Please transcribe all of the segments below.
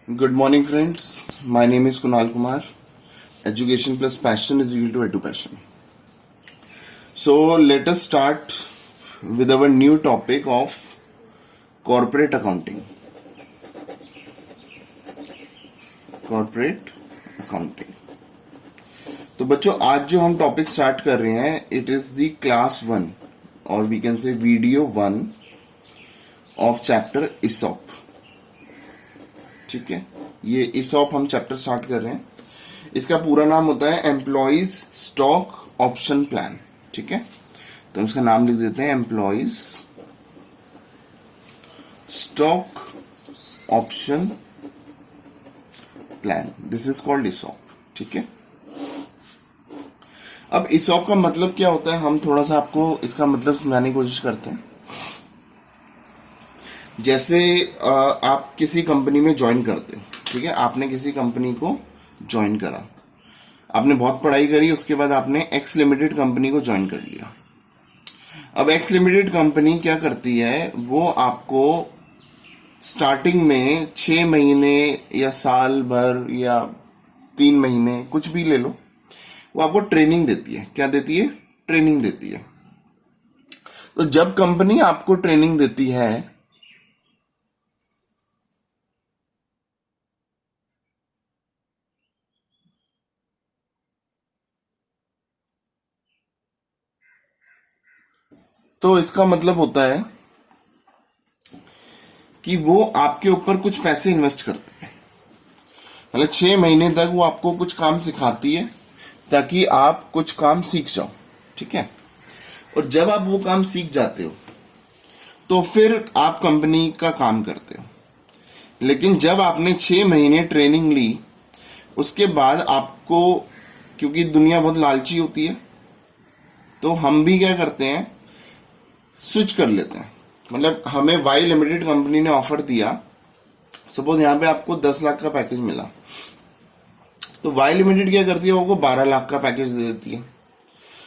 Good morning, friends. My name is Kunal Kumar. Education plus passion is equal to edu-passion. So let us start with our new topic of corporate accounting. Corporate accounting. तो बच्चों आज जो हम topic start कर रहे हैं it is the class 1 और we can say video 1 of chapter ESOP. ठीक है, ये इसॉप हम चैप्टर स्टार्ट कर रहे हैं. इसका पूरा नाम होता है एम्प्लॉइज स्टॉक ऑप्शन प्लान. ठीक है, तो हम इसका नाम लिख देते हैं employees stock option plan. This is called ESOP. ठीक है, अब इसॉप का मतलब क्या होता है हम थोड़ा सा आपको इसका मतलब समझाने की कोशिश करते हैं. जैसे आप किसी कंपनी में ज्वाइन करते हैं. ठीक है, आपने किसी कंपनी को ज्वाइन करा, आपने बहुत पढ़ाई करी, उसके बाद आपने एक्स लिमिटेड कंपनी को ज्वाइन कर लिया. अब एक्स लिमिटेड कंपनी क्या करती है, वो आपको स्टार्टिंग में 6 महीने या साल भर या 3 महीने कुछ भी ले लो, वो आपको ट्रेनिंग देती है. क्या देती है? ट्रेनिंग देती है. तो जब कंपनी आपको ट्रेनिंग देती है तो इसका मतलब होता है कि वो आपके ऊपर कुछ पैसे इन्वेस्ट करते हैं. मतलब 6 महीने तक वो आपको कुछ काम सिखाती है ताकि आप कुछ काम सीख जाओ. ठीक है, और जब आप वो काम सीख जाते हो तो फिर आप कंपनी का काम करते हो. लेकिन जब आपने 6 महीने ट्रेनिंग ली उसके बाद आपको, क्योंकि दुनिया बहुत लालची होती है, तो हम भी क्या करते हैं, स्विच कर लेते हैं. मतलब हमें वाई लिमिटेड कंपनी ने ऑफर दिया, सपोज यहां पे आपको 10 लाख का पैकेज मिला, तो वाई लिमिटेड क्या करती है, वो 12 लाख का पैकेज दे देती है.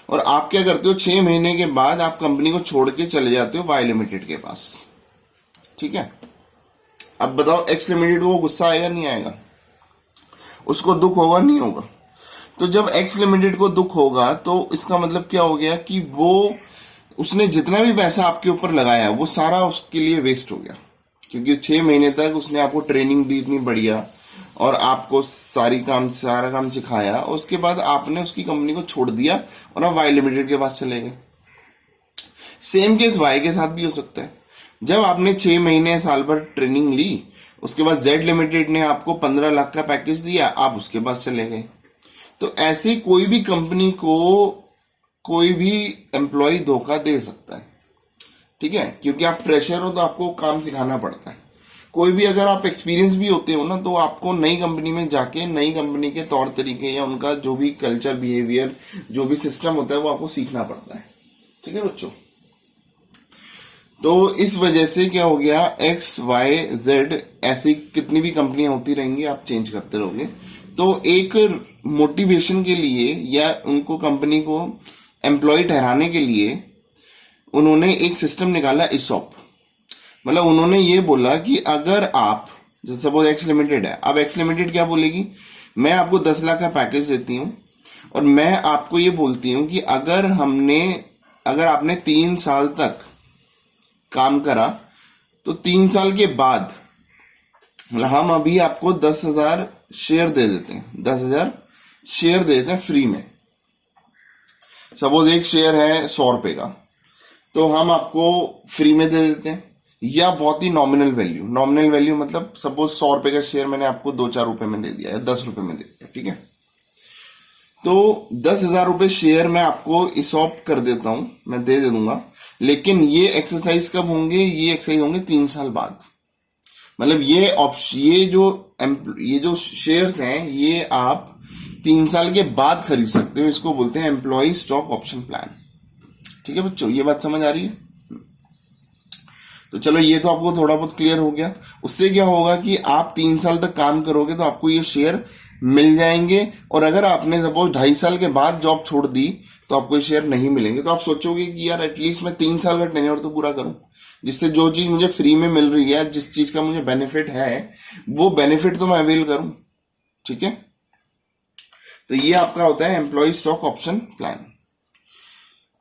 और आप क्या करते हो, 6 महीने के बाद आप कंपनी को छोड़ के चले जाते हो वाई लिमिटेड के पास. ठीक है, अब बताओ एक्स लिमिटेड को गुस्सा आएगा नहीं आएगा, उसको दुख होगा नहीं होगा. तो जब एक्स लिमिटेड को दुख होगा तो इसका मतलब क्या हो गया कि वो उसने जितना भी पैसा आपके ऊपर लगाया वो सारा उसके लिए वेस्ट हो गया. क्योंकि 6 महीने तक उसने आपको ट्रेनिंग दी इतनी बढ़िया और आपको सारा काम सिखाया, उसके बाद आपने उसकी कंपनी को छोड़ दिया और आप वाई लिमिटेड के पास चले गए. सेम केस वाई के साथ भी हो सकता है. जब आपने 6 महीने साल भर ट्रेनिंग ली, उसके बाद जेड लिमिटेड ने आपको 15 लाख का पैकेज दिया, आप उसके पास चले गए. तो ऐसे कोई भी कंपनी को कोई भी एम्प्लॉय धोखा दे सकता है. ठीक है, क्योंकि आप फ्रेशर हो तो आपको काम सिखाना पड़ता है. कोई भी अगर आप एक्सपीरियंस भी होते हो ना, तो आपको नई कंपनी में जाके नई कंपनी के तौर तरीके या उनका जो भी कल्चर बिहेवियर जो भी सिस्टम होता है वो आपको सीखना पड़ता है. ठीक है बच्चों, तो इस वजह से क्या हो गया, एक्स वाई जेड ऐसी कितनी भी कंपनियां होती रहेंगी, आप चेंज करते रहोगे. तो एक मोटिवेशन के लिए या उनको कंपनी को एम्प्लॉय ठहराने के लिए उन्होंने एक सिस्टम निकाला इसॉप. मतलब उन्होंने ये बोला कि अगर आप, जैसे सपोज एक्स लिमिटेड है, अब एक्स लिमिटेड क्या बोलेगी, मैं आपको 10 लाख का पैकेज देती हूं और मैं आपको ये बोलती हूं कि अगर आपने 3 साल तक काम करा तो 3 साल के बाद मतलब हम अभी आपको 10,000 शेयर दे देते हैं, 10,000 शेयर दे देते हैं फ्री में. सपोज एक शेयर है 100 रुपए का, तो हम आपको फ्री में दे देते हैं, या बहुत ही नॉमिनल वैल्यू मतलब सपोज 100 रुपए का शेयर मैंने आपको 2-4 रुपए में दे दिया या 10 रुपए में दे दिया. ठीक है, तो 10,000 रुपए शेयर मैं आपको इसॉप कर देता हूं, मैं दे दूंगा. लेकिन ये एक्सरसाइज कब होंगे, ये एक्सरसाइज होंगे 3 साल बाद. मतलब ये जो शेयर्स हैं ये आप 3 साल के बाद खरीद सकते हो. इसको बोलते हैं एम्प्लॉय स्टॉक ऑप्शन प्लान. ठीक है बच्चों, ये बात समझ आ रही है? तो चलो ये तो आपको थोड़ा बहुत क्लियर हो गया. उससे क्या होगा कि आप 3 साल तक काम करोगे तो आपको ये शेयर मिल जाएंगे. और अगर आपने सपोज 2.5 साल के बाद जॉब छोड़ दी तो आपको ये शेयर नहीं मिलेंगे. तो आप सोचोगे कि यार एटलीस्ट मैं 3 साल का टेन्योर तो पूरा करूं. जिससे जो चीज मुझे फ्री में मिल रही है, जिस चीज का मुझे बेनिफिट है, वो बेनिफिट तो मैं अवेल करूं। ठीक है, तो ये आपका होता है एम्प्लॉय स्टॉक ऑप्शन प्लान।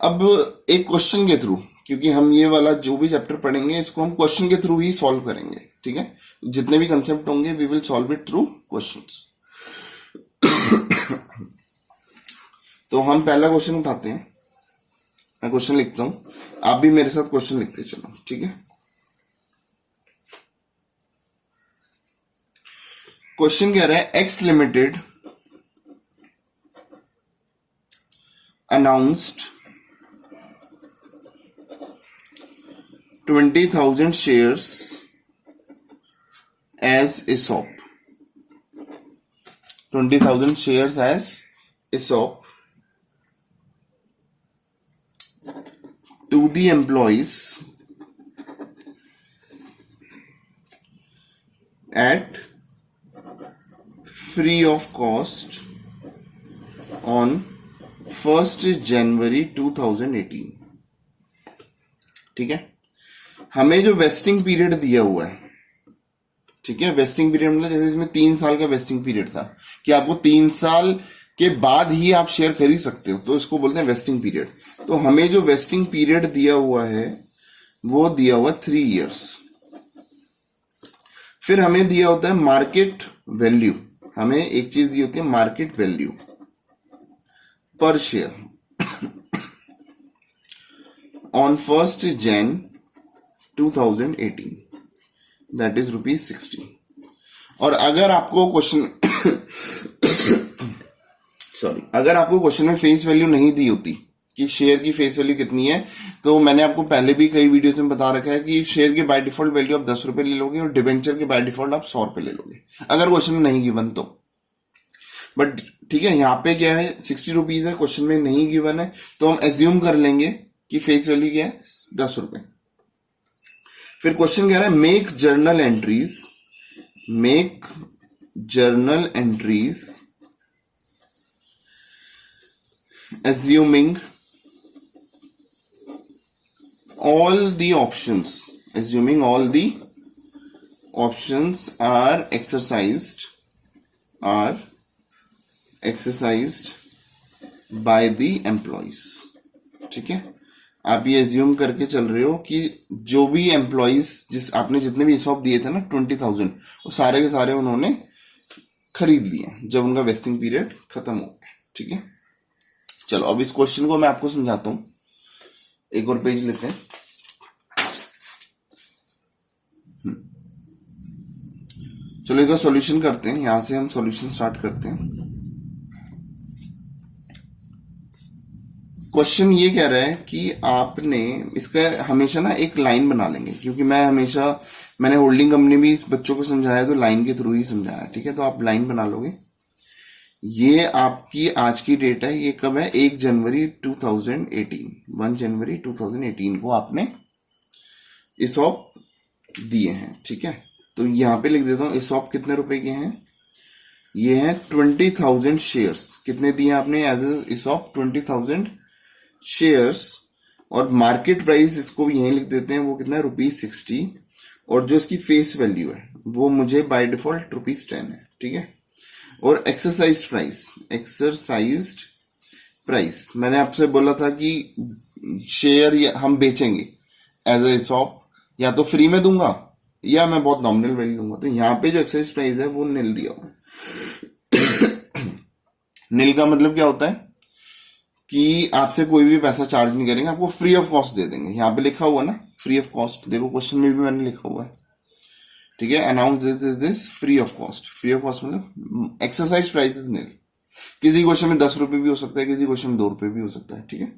अब एक क्वेश्चन के थ्रू, क्योंकि हम ये वाला जो भी चैप्टर पढ़ेंगे इसको हम क्वेश्चन के थ्रू ही सॉल्व करेंगे। ठीक है, जितने भी कंसेप्ट होंगे we will solve it through questions. तो हम पहला क्वेश्चन उठाते हैं। मैं क्वेश्चन लिखता हूं, आप भी मेरे साथ क्वेश्चन लिखते चलो। ठीक है, क्वेश्चन कह रहा है x limited announced 20,000 shares as ESOP. 20,000 shares as ESOP to the employees at free of cost on 1st January 2018. ठीक है, हमें जो वेस्टिंग पीरियड दिया हुआ है, ठीक है, वेस्टिंग पीरियड मतलब जैसे इसमें 3 साल का वेस्टिंग पीरियड था कि आपको 3 साल के बाद ही आप शेयर खरीद सकते हो, तो इसको बोलते हैं वेस्टिंग पीरियड। तो हमें जो वेस्टिंग पीरियड दिया हुआ है वो दिया हुआ 3 इयर्स। फिर हमें दिया होता है मार्केट वैल्यू, हमें एक चीज दी होती है मार्केट वैल्यू पर share on 1st Jan 2018, that is ₹60। और अगर आपको क्वेश्चन सॉरी, अगर आपको क्वेश्चन में फेस वैल्यू नहीं दी होती कि शेयर की फेस वैल्यू कितनी है, तो मैंने आपको पहले भी कई वीडियोस में बता रखा है कि शेयर की बाय डिफॉल्ट वैल्यू आप ₹10 ले लोगे और डिबेंचर के बाय डिफॉल्ट आप ₹100 ले लोगे, अगर क्वेश्चन में नहीं गिवन तो। बट ठीक है, यहाँ पे क्या है, ₹60 है, क्वेश्चन में नहीं गिवन है, तो हम एज्यूम कर लेंगे कि फेस वैल्यू क्या है, ₹10। फिर क्वेश्चन कह रहा है make journal entries assuming all the options are exercised by the employees। ठीक है, आप ये एज्यूम करके चल रहे हो कि जो भी एम्प्लॉइज, जिस आपने जितने भी ESOP दिए थे ना 20,000, वो सारे के सारे उन्होंने खरीद लिए जब उनका वेस्टिंग पीरियड खत्म हो गया। ठीक है, चलो अब इस क्वेश्चन को मैं आपको समझाता हूं। एक और पेज लेते हैं। चलो इसका सॉल्यूशन करते हैं, यहां से हम सॉल्यूशन स्टार्ट करते हैं। क्वेश्चन ये कह रहा है कि आपने इसका हमेशा ना एक लाइन बना लेंगे, क्योंकि मैंने होल्डिंग कंपनी भी इस बच्चों को समझाया तो लाइन के थ्रू ही समझाया। ठीक है, तो आप लाइन बना लोगे। ये आपकी आज की डेट है, ये कब है, 1 जनवरी 2018 को आपने ESOP दिए हैं। ठीक है, तो यहां पे लिख देता हूं ESOP कितने रुपए के हैं, ये है 20,000 शेयर्स। कितने दिए आपने एज ESOP, 20,000 शेयर्स। और मार्केट प्राइस इसको भी यहीं लिख देते हैं, वो कितना है, ₹60। और जो इसकी फेस वैल्यू है वो मुझे बाय डिफॉल्ट ₹10 है। ठीक है, और एक्सरसाइज प्राइस मैंने आपसे बोला था कि शेयर हम बेचेंगे एज ए ESOP, या तो फ्री में दूंगा या मैं बहुत नॉमिनल वैल्यू दूंगा। तो यहाँ पे जो एक्सरसाइज प्राइस है वो नील दिया हुआ है। नील का मतलब क्या होता है कि आपसे कोई भी पैसा चार्ज नहीं करेंगे, आपको फ्री ऑफ कॉस्ट दे देंगे। यहाँ पे लिखा हुआ ना फ्री ऑफ कॉस्ट, देखो क्वेश्चन में भी मैंने लिखा हुआ है। ठीक है, announce this free of cost. Free of cost मतलब एक्सरसाइज प्राइस इज नील। किसी क्वेश्चन में ₹10 भी हो सकता है, किसी क्वेश्चन में ₹2 भी हो सकता है। ठीक है,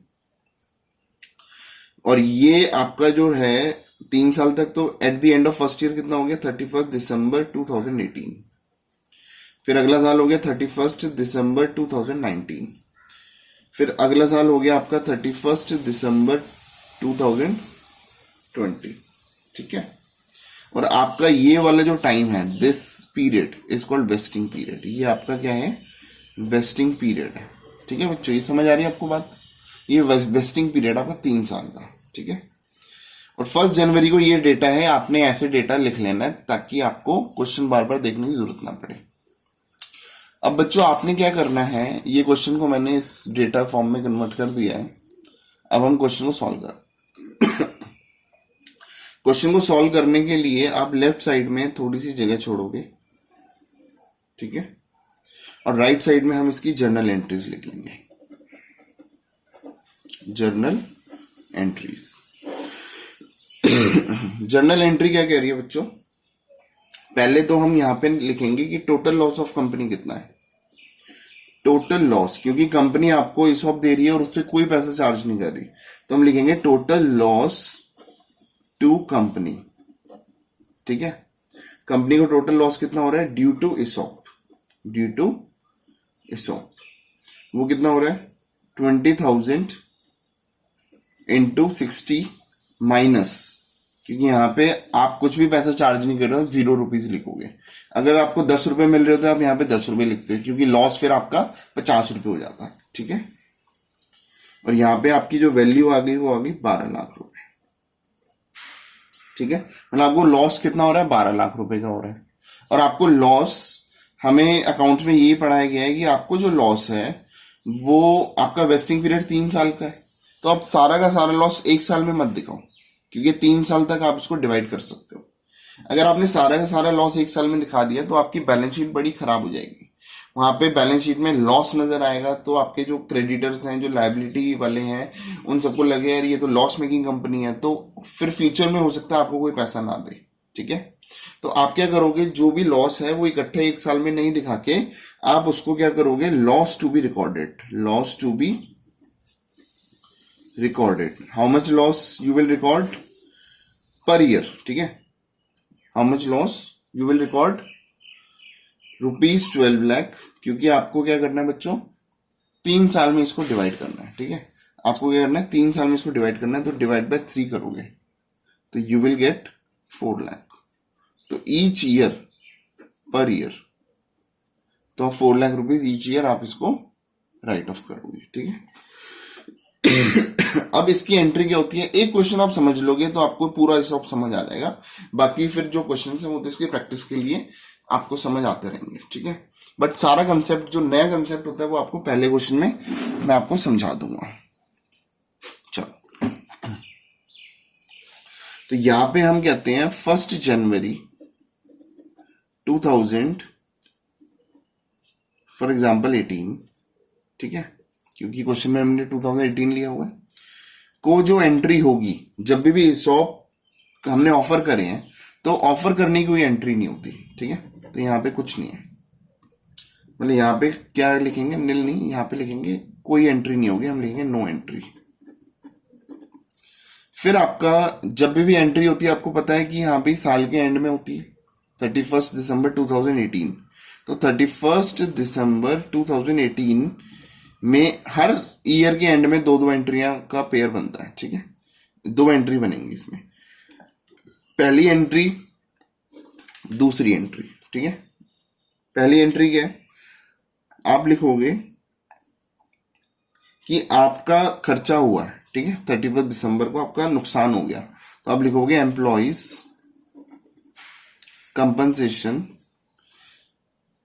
और ये आपका जो है 3 साल तक, तो at the end of first year कितना हो गया, 31 दिसंबर 2018। फिर अगला साल हो गया 31 दिसंबर 2019। फिर अगला साल हो गया आपका 31 दिसंबर 2020। ठीक है, और आपका ये वाला जो टाइम है, this period is called vesting period. ये आपका क्या है, वेस्टिंग पीरियड है। ठीक है बच्चों, ये समझ आ रही है आपको बात, ये वेस्टिंग पीरियड आपका 3 साल का। ठीक है, और 1 जनवरी को ये डेटा है, आपने ऐसे डेटा लिख लेना है ताकि आपको क्वेश्चन बार बार देखने की जरूरत ना पड़े। अब बच्चों आपने क्या करना है, ये क्वेश्चन को मैंने इस डेटा फॉर्म में कन्वर्ट कर दिया है। अब हम क्वेश्चन को सॉल्व कर क्वेश्चन को सॉल्व करने के लिए आप लेफ्ट साइड में थोड़ी सी जगह छोड़ोगे, ठीक है, और राइट साइड में हम इसकी जर्नल एंट्रीज लिख लेंगे। जर्नल एंट्रीज जर्नल एंट्री क्या कह रही है बच्चों, पहले तो हम यहां पे लिखेंगे कि टोटल लॉस ऑफ कंपनी कितना है। टोटल लॉस, क्योंकि कंपनी आपको ESOP दे रही है और उससे कोई पैसा चार्ज नहीं कर रही, तो हम लिखेंगे टोटल लॉस टू कंपनी, ठीक है। कंपनी को टोटल लॉस कितना हो रहा है due to ESOP, due to ESOP वो कितना हो रहा है 20,000 इंटू 60 माइनस, क्योंकि यहाँ पे आप कुछ भी पैसा चार्ज नहीं कर रहे हो, 0 रुपीज लिखोगे। अगर आपको 10 रुपए मिल रहे हो तो आप यहाँ पे 10 रुपए लिखते हो, क्योंकि लॉस फिर आपका 50 रुपए हो जाता है, ठीक है। और यहाँ पे आपकी जो वैल्यू आ गई वो आ गई 12 लाख रुपए, ठीक है। मतलब आपको लॉस कितना हो रहा है 12 लाख रुपए का हो रहा है। और आपको लॉस, हमें अकाउंट में ये पढ़ाया गया है कि आपको जो लॉस है वो आपका वेस्टिंग पीरियड 3 साल का है, तो आप सारा का सारा लॉस 1 साल में मत दिखाओ, क्योंकि 3 साल तक आप इसको डिवाइड कर सकते हो। अगर आपने सारा का सारा लॉस 1 साल में दिखा दिया तो आपकी बैलेंस शीट बड़ी खराब हो जाएगी। वहां पे बैलेंस शीट में लॉस नजर आएगा तो आपके जो क्रेडिटर्स हैं, जो लायबिलिटी वाले हैं, उन सबको लगे यार ये तो लॉस मेकिंग कंपनी है, तो फिर फ्यूचर में हो सकता है आपको कोई पैसा ना दे, ठीक है। तो आप क्या करोगे, जो भी लॉस है वो इकट्ठे 1 साल में नहीं दिखा के आप उसको क्या करोगे, loss to be recorded, loss to be recorded. How much loss you will record per year, ठीक है। How much loss you will record ₹12 lakh, क्योंकि आपको क्या करना है बच्चों 3 साल में इसको डिवाइड करना है, ठीक है। आपको क्या करना है 3 साल में इसको डिवाइड करना है, तो डिवाइड बाय 3 करोगे तो यू विल गेट 4 लाख। तो ईच ईयर पर ईयर, तो 4 लाख रुपीज ईच ईयर आप इसको राइट ऑफ करोगे, ठीक है। अब इसकी एंट्री क्या होती है, एक क्वेश्चन आप समझ लोगे तो आपको पूरा ESOP समझ आ जाएगा। बाकी फिर जो क्वेश्चन है वो तो इसकी प्रैक्टिस के लिए आपको समझ आते रहेंगे, ठीक है। बट सारा कंसेप्ट, जो नया कंसेप्ट होता है वो आपको पहले क्वेश्चन में मैं आपको समझा दूंगा। चलो, तो यहां पे हम कहते हैं 1 जनवरी 2000 फॉर एग्जाम्पल 18, ठीक है, क्योंकि क्वेश्चन में हमने 2018 लिया हुआ है। को जो एंट्री होगी, जब भी ESOP हमने ऑफर करे हैं तो ऑफर करने की कोई एंट्री नहीं होती, ठीक है। तो यहाँ पे कुछ नहीं है, मतलब यहाँ पे क्या लिखेंगे, नील नहीं, यहाँ पे लिखेंगे कोई एंट्री नहीं होगी, हम लिखेंगे नो एंट्री। फिर आपका जब भी एंट्री होती है, आपको पता है कि यहाँ पे साल के एंड में होती है 31 दिसंबर 2018, तो 31 दिसंबर 2018 में हर ईयर के एंड में 2-2 एंट्रियां का पेयर बनता है, ठीक है। 2 एंट्री बनेंगी इसमें, पहली एंट्री दूसरी एंट्री, ठीक है। पहली एंट्री क्या है, आप लिखोगे कि आपका खर्चा हुआ है, ठीक है, 31 दिसंबर को आपका नुकसान हो गया, तो आप लिखोगे एम्प्लॉइज कंपनसेशन।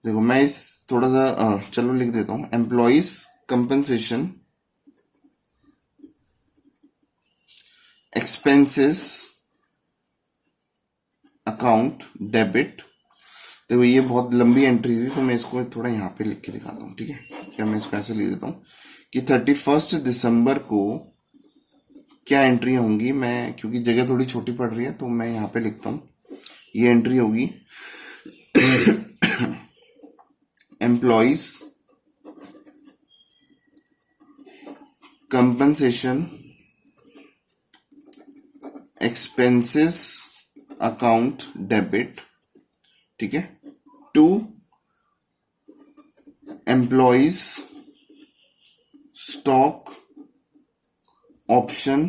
देखो मैं इस थोड़ा सा चलो लिख देता हूं, employees compensation expenses account debit. देखो ये बहुत लंबी एंट्री थी, तो मैं इसको थोड़ा यहाँ पे लिख के दिखाता हूँ, ठीक है। क्या मैं इसको ऐसे लिख देता हूँ कि 31 दिसंबर को क्या एंट्री होंगी, मैं क्योंकि जगह थोड़ी छोटी पड़ रही है तो मैं यहाँ पे लिखता हूँ, ये एंट्री होगी employees compensation expenses account debit, ठीक है, to employees stock option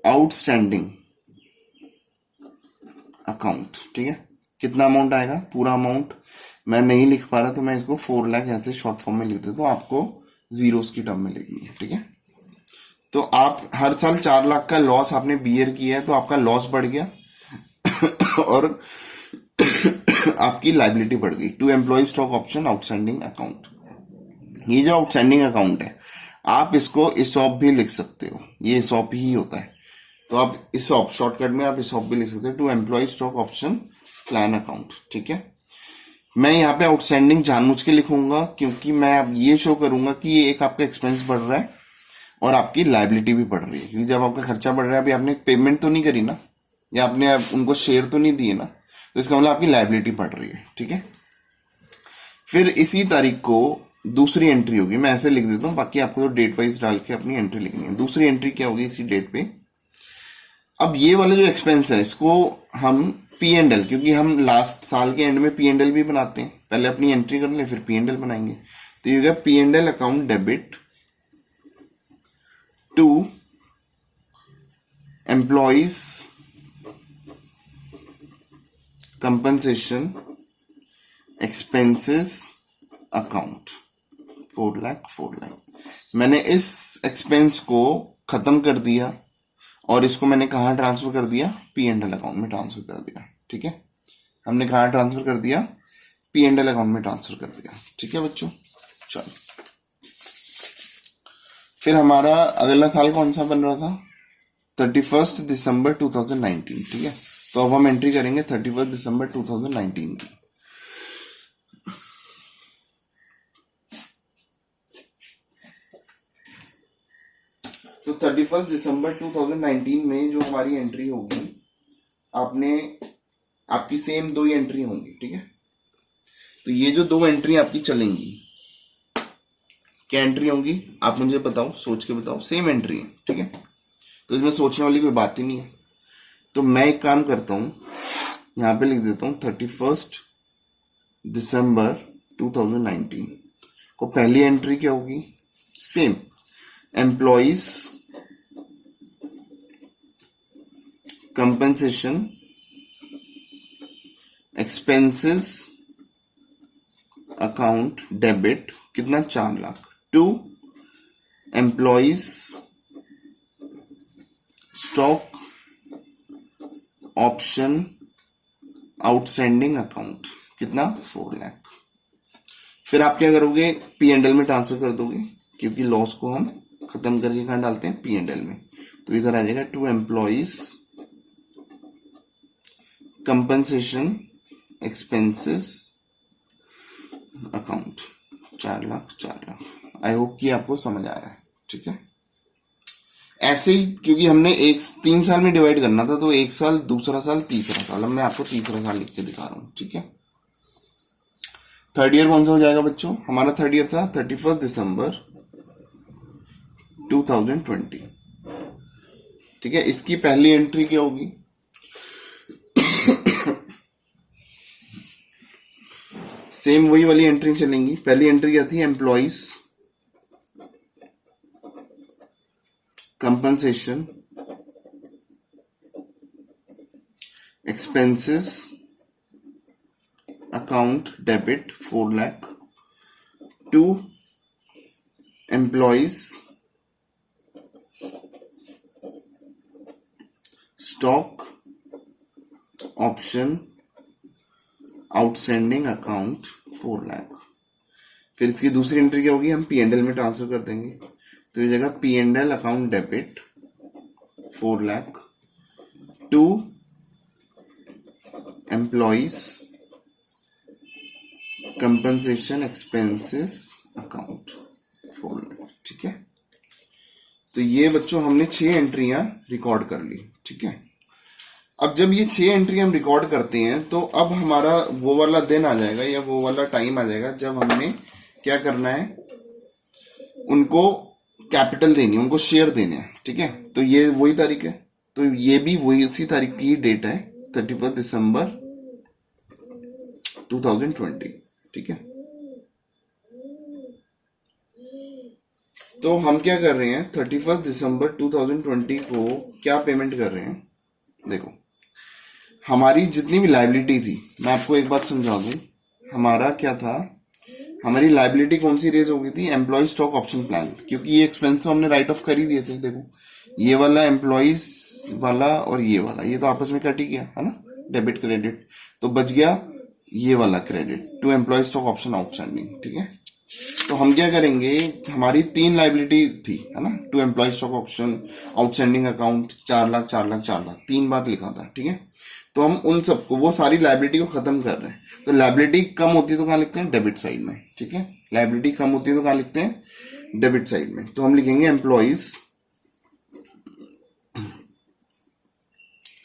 outstanding account, ठीक है। कितना अमाउंट आएगा, पूरा अमाउंट मैं नहीं लिख पा रहा तो मैं इसको 4 लाख ऐसे शॉर्ट फॉर्म में लिख देता हूं, आपको जीरोस की टर्म में लिखनी है, ठीक है। तो आप हर साल 4 लाख का लॉस आपने बियर किया है, तो आपका लॉस बढ़ गया और आपकी लाइबिलिटी बढ़ गई। To employ stock option outstanding account, ये जो आउटस्टैंडिंग अकाउंट है आप इसको इसॉप भी लिख सकते हो, ये इसॉप ही होता है, तो आप इसॉप शॉर्टकट में आप इसॉप भी लिख सकते हो, to employ stock option plan account. ठीक है, मैं यहाँ पे आउटस्टैंडिंग जानबूझ के लिखूंगा क्योंकि मैं अब ये शो करूंगा कि ये एक आपका एक्सपेंस बढ़ रहा है और आपकी लाइबिलिटी भी बढ़ रही है, क्योंकि जब आपका खर्चा बढ़ रहा है, अभी आपने पेमेंट तो नहीं करी ना, या आपने उनको शेयर तो नहीं दिए ना, तो इसका मतलब आपकी लाइबिलिटी बढ़ रही है। ठीक है, फिर इसी तारीख को दूसरी एंट्री होगी, मैं ऐसे लिख देता हूँ, बाकी आपको तो डेट वाइज डाल के अपनी एंट्री लिखनी है। दूसरी एंट्री क्या होगी इसी डेट पे, अब ये वाला जो एक्सपेंस है इसको हम पी एंड एल, क्योंकि हम लास्ट साल के एंड में पी एंड एल भी बनाते हैं, पहले अपनी एंट्री कर ले फिर पी एंड एल बनाएंगे, तो ये होगा P and L account debit to employees compensation expenses account 4 lakh. मैंने इस एक्सपेंस को खत्म कर दिया और इसको मैंने कहाँ ट्रांसफर कर दिया, पी एंड एल अकाउंट में ट्रांसफर कर दिया। ठीक है, हमने कहाँ ट्रांसफर कर दिया, पी एंड एल अकाउंट में ट्रांसफर कर दिया। ठीक है बच्चों, चलो फिर हमारा अगला साल कौन सा बन रहा था, 31 दिसंबर 2019। ठीक है, तो अब हम एंट्री करेंगे 31 दिसंबर 2019 की। तो 31 दिसंबर 2019 में जो हमारी एंट्री होगी, आपकी सेम 2 ही एंट्री होंगी। ठीक है, तो ये जो 2 एंट्री आपकी चलेंगी, क्या एंट्री होंगी आप मुझे बताओ, सोच के बताओ, सेम एंट्री है। ठीक है, तो इसमें सोचने वाली कोई बात ही नहीं है। तो मैं एक काम करता हूं, यहां पे लिख देता हूं 31 दिसंबर 2019 को पहली एंट्री क्या होगी, same employees compensation expenses account debit, कितना 4 lakh, to employees stock option outstanding account, कितना 4 लाख। फिर आप क्या करोगे, पी एंड एल में ट्रांसफर कर दोगे, क्योंकि लॉस को हम खत्म करके कहां डालते हैं, पी एंड एल में, तो इधर आ जाएगा to employees compensation expenses account 4 lakh. I hope कि आपको समझ आ रहा है। ठीक है, ऐसे ही क्योंकि हमने 3 साल में डिवाइड करना था, तो 1 साल, दूसरा साल, तीसरा साल, अब मैं आपको तीसरा साल लिख के दिखा रहा हूं। ठीक है, थर्ड ईयर कौन सा हो जाएगा बच्चों, हमारा थर्ड ईयर था 31 दिसंबर 2020। ठीक है, इसकी पहली एंट्री क्या होगी, सेम वही वाली एंट्री चलेंगी। पहली एंट्री क्या थी, employees compensation expenses account debit 4 lakh, to employees stock option outstanding account 4 lakh. फिर इसकी दूसरी एंट्री क्या होगी, हम पी एंड एल में ट्रांसफर कर देंगे, तो ये जगह P and L account debit 4 lakh, to employees compensation expenses account 4 lakh. ठीक है, तो ये बच्चों हमने 6 एंट्रियां रिकॉर्ड कर ली। ठीक है, अब जब ये 6 एंट्री हम रिकॉर्ड करते हैं, तो अब हमारा वो वाला दिन आ जाएगा या वो वाला टाइम आ जाएगा जब हमने क्या करना है, उनको कैपिटल देनी है, उनको शेयर देने हैं। ठीक है, तो ये वही तारीख है, तो ये भी वही इसी तारीख की डेट है, 31 दिसंबर 2020। ठीक है, तो हम क्या कर रहे हैं, 31 दिसंबर 2020 को क्या पेमेंट कर रहे हैं, देखो हमारी जितनी भी लाइबिलिटी थी, मैं आपको एक बात समझा दूं, हमारा क्या था, हमारी लाइबिलिटी कौन सी रेज हो गई थी? एम्प्लॉय स्टॉक ऑप्शन प्लान, क्योंकि ये एक्सपेंस हमने राइट ऑफ कर ही दिए थे। देखो ये वाला एम्प्लॉयज वाला और ये वाला, ये तो आपस में कट ही गया है ना, डेबिट क्रेडिट, तो बच गया ये वाला credit to employ stock option outstanding. ठीक है, तो हम क्या करेंगे, हमारी 3 लाइबिलिटी थी है ना, to employ stock option outstanding account 4 lakh 4 lakh 4 lakh 3 बार लिखा था। ठीक है, तो हम उन सबको, वो सारी लाइबिलिटी को खत्म कर रहे हैं। तो लाइबिलिटी कम होती है तो कहाँ लिखते हैं? डेबिट साइड में। ठीक है, लाइबिलिटी कम होती है तो कहाँ लिखते हैं? डेबिट साइड में। तो हम लिखेंगे employees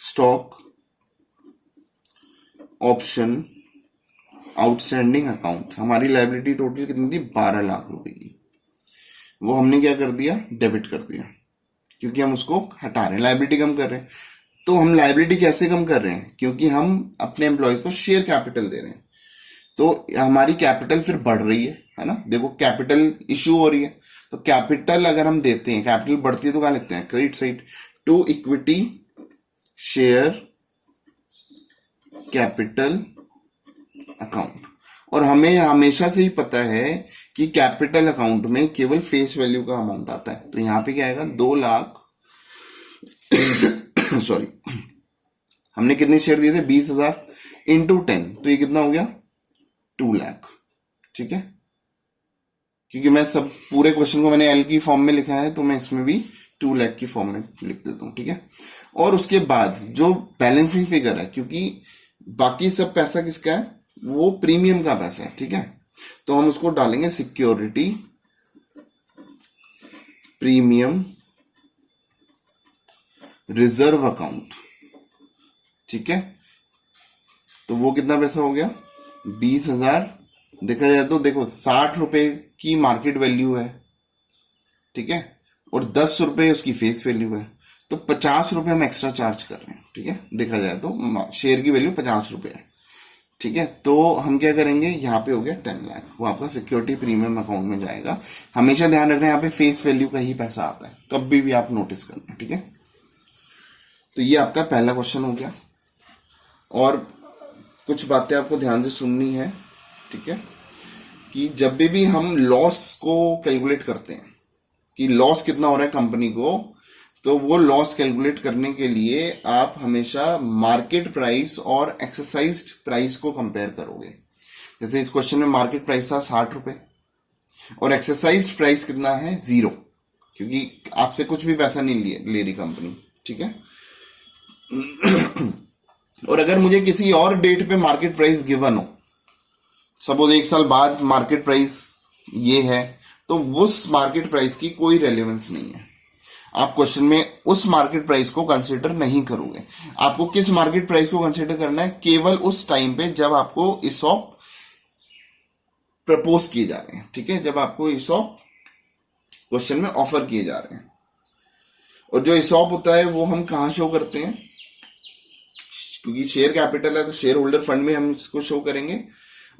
stock option outstanding account. हमारी लाइबिलिटी टोटल कितनी थी? 12 लाख रुपए की। वो हमने क्या कर दिया? डेबिट कर दिया, क्योंकि हम उसको हटा रहे हैं, लाइबिलिटी कम कर रहे हैं। तो हम लाइबिलिटी कैसे कम कर रहे हैं? क्योंकि हम अपने एम्प्लॉयज को शेयर कैपिटल दे रहे हैं, तो हमारी कैपिटल फिर बढ़ रही है ना। देखो कैपिटल इशू हो रही है, तो कैपिटल अगर हम देते हैं, कैपिटल बढ़ती है तो क्या लिखते हैं? Credit side to equity share capital account. और हमें हमेशा से ही पता है कि कैपिटल अकाउंट में केवल फेस वैल्यू का अमाउंट आता है। तो यहां पे क्या आएगा? 2 लाख सॉरी, हमने कितने शेयर दिए थे? 20,000 इंटू 10, तो ये कितना हो गया? 2 लाख। ठीक है, क्योंकि मैं सब पूरे क्वेश्चन को मैंने एल की फॉर्म में लिखा है, तो मैं इसमें भी 2 लाख की फॉर्म में लिख देता हूं। ठीक है, और उसके बाद जो बैलेंसिंग फिगर है, क्योंकि बाकी सब पैसा किसका है? वो प्रीमियम का पैसा है। ठीक है, तो हम उसको डालेंगे सिक्योरिटी प्रीमियम रिजर्व अकाउंट। ठीक है, तो वो कितना पैसा हो गया? 20,000। देखा जाए तो देखो 60 रुपए की मार्केट वैल्यू है। ठीक है, और 10 रुपए उसकी फेस वैल्यू है, तो 50 रुपए हम एक्स्ट्रा चार्ज कर रहे हैं। ठीक है, देखा जाए तो शेयर की वैल्यू 50 रुपए है। ठीक है, तो हम क्या करेंगे, यहाँ पे हो गया 10 लाख, वो आपका सिक्योरिटी प्रीमियम अकाउंट में जाएगा। हमेशा ध्यान रखना, यहाँ पे फेस वैल्यू का ही पैसा आता है, कभी भी आप नोटिस करना। ठीक है, तो ये आपका पहला क्वेश्चन हो गया। और कुछ बातें आपको ध्यान से सुननी है। ठीक है, कि जब भी हम लॉस को कैलकुलेट करते हैं कि लॉस कितना हो रहा है कंपनी को, तो वो लॉस कैलकुलेट करने के लिए आप हमेशा मार्केट प्राइस और एक्सरसाइज्ड प्राइस को कंपेयर करोगे। जैसे इस क्वेश्चन में मार्केट प्राइस था 60 रुपए और एक्सरसाइज्ड प्राइस कितना है? 0, क्योंकि आपसे कुछ भी पैसा नहीं ले रही कंपनी। ठीक है, और अगर मुझे किसी और डेट पे मार्केट प्राइस गिवन हो, सपोज 1 साल बाद मार्केट प्राइस ये है, तो उस मार्केट प्राइस की कोई रेलेवेंस नहीं है। आप क्वेश्चन में उस मार्केट प्राइस को कंसीडर नहीं करोगे। आपको किस मार्केट प्राइस को कंसीडर करना है? केवल उस टाइम पे जब आपको ESOP प्रपोज किए जा रहे हैं। ठीक है, जब आपको ESOP क्वेश्चन में ऑफर किए जा रहे हैं। और जो ESOP होता है वो हम कहां शो करते हैं? क्योंकि शेयर कैपिटल है तो शेयर होल्डर फंड में हम इसको शो करेंगे,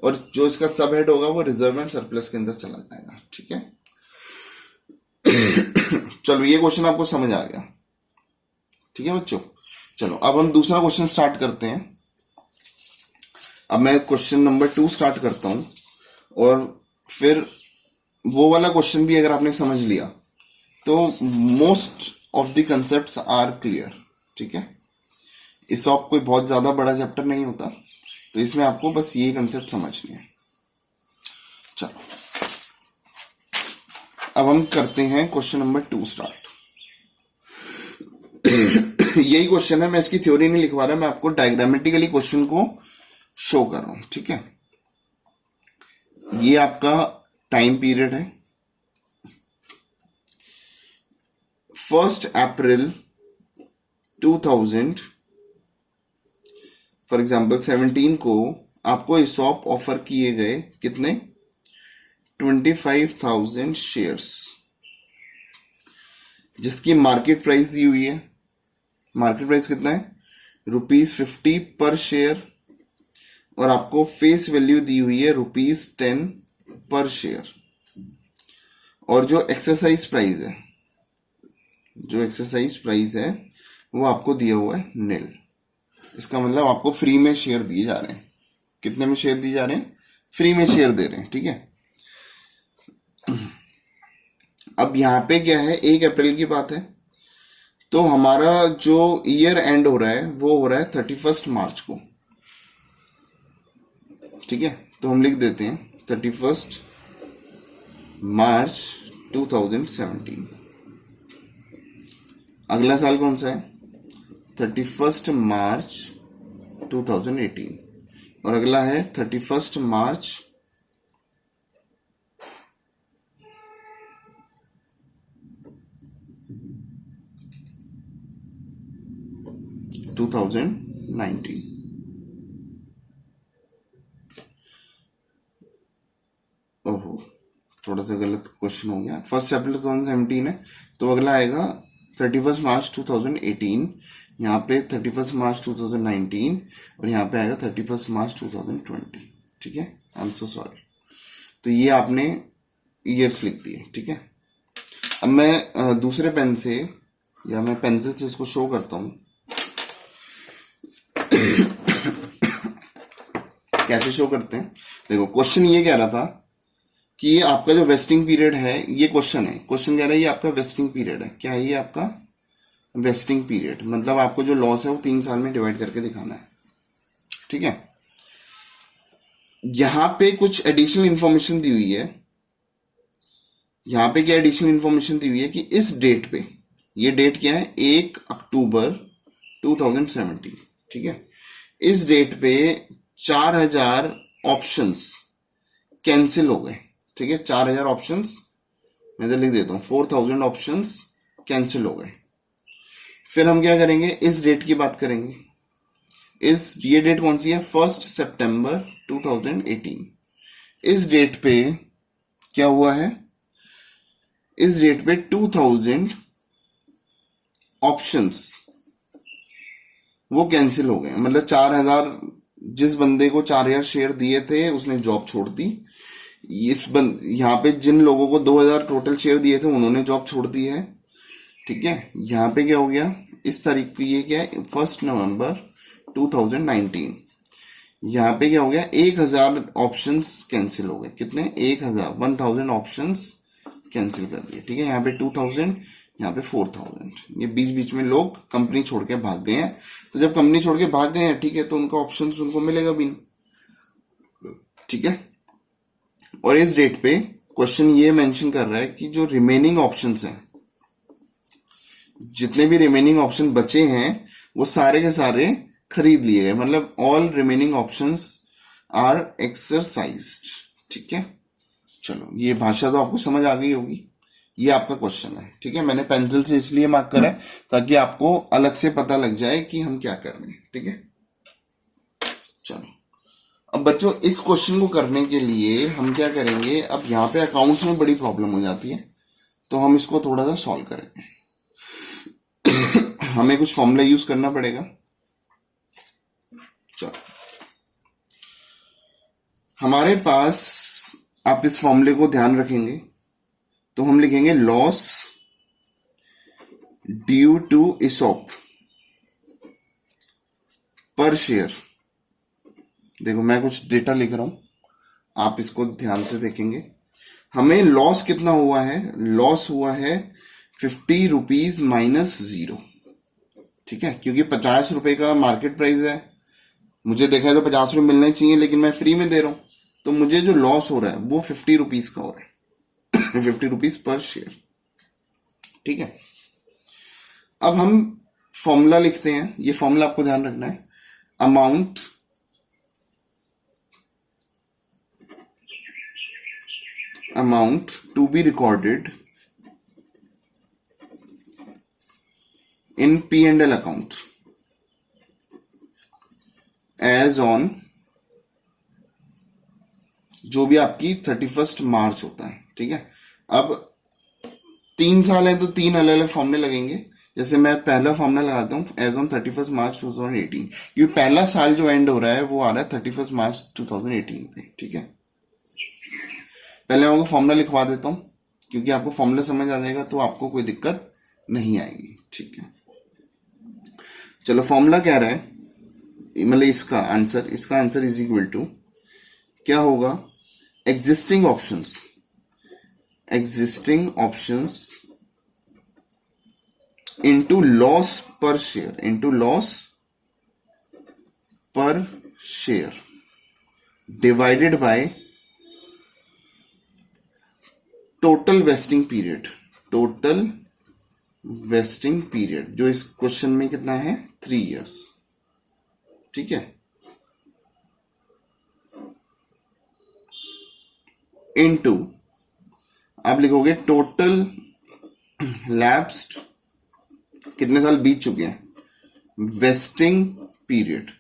और जो इसका सब हेड होगा वो रिजर्व एंड सरप्लस के अंदर चला जाएगा। ठीक है, चलो ये क्वेश्चन आपको समझ आ गया। ठीक है बच्चों, चलो अब हम दूसरा क्वेश्चन स्टार्ट करते हैं। अब मैं क्वेश्चन नंबर 2 स्टार्ट करता हूं, और फिर वो वाला क्वेश्चन भी अगर आपने समझ लिया तो most of the concepts are clear. ठीक है, ESOP कोई बहुत ज्यादा बड़ा चैप्टर नहीं होता, तो इसमें आपको बस ये कंसेप्ट समझने हैं। चलो अब हम करते हैं क्वेश्चन नंबर 2 स्टार्ट। यही क्वेश्चन है, मैं इसकी थ्योरी नहीं लिखवा रहा, मैं आपको डायग्रामेटिकली क्वेश्चन को शो कर रहा हूं। ठीक है, ये आपका टाइम पीरियड है 1 अप्रैल 2000 फॉर एग्जाम्पल 17 को आपको ESOP ऑफर किए गए कितने? 25,000 शेयर्स, जिसकी मार्केट प्राइस दी हुई है। मार्केट प्राइस कितना है? ₹50 पर शेयर, और आपको फेस वैल्यू दी हुई है ₹10 पर शेयर। और जो एक्सरसाइज प्राइस है वो आपको दिया हुआ है nil। इसका मतलब आपको फ्री में शेयर दिए जा रहे हैं। कितने में शेयर दिए जा रहे हैं? फ्री में शेयर दे रहे हैं। ठीक है, अब यहाँ पे क्या है, 1 अप्रैल की बात है, तो हमारा जो ईयर एंड हो रहा है वो हो रहा है 31 मार्च को, ठीक है। तो हम लिख देते हैं 31 मार्च 2017। अगला साल कौन सा है, 31 मार्च 2018, और अगला है 31 मार्च 2019। ओहो, थोड़ा सा गलत क्वेश्चन हो गया। 1 अप्रैल 2017 है, तो अगला आएगा 31 मार्च 2018, यहाँ पे 31 मार्च 2019, और यहाँ पे आएगा 31 मार्च 2020, ठीक है। I am so sorry. तो ये आपने ईयर्स लिख दिए, ठीक है। अब मैं दूसरे पेन से या मैं पेंसिल से इसको शो करता हूँ। कैसे शो करते हैं, देखो क्वेश्चन ये कह रहा था कि ये आपका जो वेस्टिंग पीरियड है, ये क्वेश्चन है, क्वेश्चन कह रहा है ये आपका वेस्टिंग पीरियड है। क्या है ये आपका वेस्टिंग पीरियड, मतलब आपको जो लॉस है वो 3 साल में डिवाइड करके दिखाना है, ठीक है। यहां पे कुछ एडिशनल इंफॉर्मेशन दी हुई है। यहां पे क्या एडिशनल इंफॉर्मेशन दी हुई है कि इस डेट पे, ये डेट क्या है, 1 अक्टूबर 2017, ठीक है। इस डेट पे 4000 ऑप्शंस कैंसिल हो गए, ठीक है। 4000 ऑप्शंस, मैं इधर लिख देता हूं, 4000 ऑप्शंस कैंसिल हो गए। फिर हम क्या करेंगे, इस डेट की बात करेंगे। ये डेट कौन सी है, 1 सितंबर 2018। इस डेट पे क्या हुआ है, इस डेट पे 2000 ऑप्शंस वो कैंसिल हो गए, मतलब 4000, जिस बंदे को 4000 शेयर दिए थे उसने जॉब छोड़ दी। यहाँ पे जिन लोगों को 2000 टोटल शेयर दिए थे उन्होंने जॉब छोड़ दी है, ठीक है। यहाँ पे क्या हो गया, इस तारीख को, ये क्या है, 1 नवंबर 2019। यहाँ पे क्या हो गया, 1000 ऑप्शंस कैंसिल हो गए। कितने, 1000 ऑप्शंस कैंसिल कर दिए, ठीक है। यहाँ पे 2000, यहाँ पे 4000। ये बीच बीच में लोग कंपनी छोड़ के भाग गए हैं। तो जब कंपनी छोड़ के भाग गए हैं, ठीक है, तो उनका ऑप्शंस उनको मिलेगा भी नहीं, ठीक है। और इस डेट पे क्वेश्चन ये मेंशन कर रहा है कि जो रिमेनिंग ऑप्शंस हैं, जितने भी रिमेनिंग ऑप्शन बचे हैं वो सारे के सारे खरीद लिए गए, मतलब all remaining options are exercised, ठीक है। चलो, ये भाषा तो आपको समझ आ गई होगी। ये आपका क्वेश्चन है, ठीक है। मैंने पेंसिल से इसलिए मार्क करा है ताकि आपको अलग से पता लग जाए कि हम क्या कर रहे हैं, ठीक है। चलो, अब बच्चों इस क्वेश्चन को करने के लिए हम क्या करेंगे, अब यहाँ पे अकाउंट्स में बड़ी प्रॉब्लम हो जाती है, तो हम इसको थोड़ा सा सॉल्व करेंगे। हमें कुछ फॉर्मूला यूज करना पड़ेगा। चलो, हमारे पास, आप इस फॉर्मूले को ध्यान रखेंगे तो हम लिखेंगे लॉस ड्यू टू इसॉप पर शेयर। देखो मैं कुछ डेटा लिख रहा हूं, आप इसको ध्यान से देखेंगे। हमें लॉस कितना हुआ है, लॉस हुआ है 50 रुपीज -0, ठीक है, क्योंकि 50 रुपए का मार्केट प्राइस है। मुझे देखा है तो 50 रुपए मिलने चाहिए, लेकिन मैं फ्री में दे रहा हूं, तो मुझे जो लॉस हो रहा है वो 50 रुपीज का हो रहा है। 50 रुपीज पर शेयर, ठीक है। अब हम फॉर्मूला लिखते हैं, ये फॉर्मूला आपको ध्यान रखना है। Amount to be recorded in P&L account as on, जो भी आपकी 31 मार्च होता है, ठीक है। अब 3 साल है तो 3 अलग अलग फॉर्मूले लगेंगे। जैसे मैं पहला फॉर्मूला लगाता हूँ एज ऑन 31 मार्च 2018, क्योंकि पहला साल जो एंड हो रहा है वो आ रहा है 31 मार्च 2018 पे, ठीक है। पहले मैं आपको फॉर्मूला लिखवा देता हूँ, क्योंकि आपको फॉर्मूला समझ आ जाएगा तो आपको कोई दिक्कत नहीं आएगी, ठीक है। चलो, फॉर्मूला क्या रहा है, मतलब इसका आंसर इज इक्वल टू क्या होगा, existing options existing options into loss per share divided by total vesting period जो इस क्वेश्चन में कितना है 3 years। ठीक है, इनटू आप लिखोगे टोटल लैप्स्ड, कितने साल बीत चुके हैं, वेस्टिंग पीरियड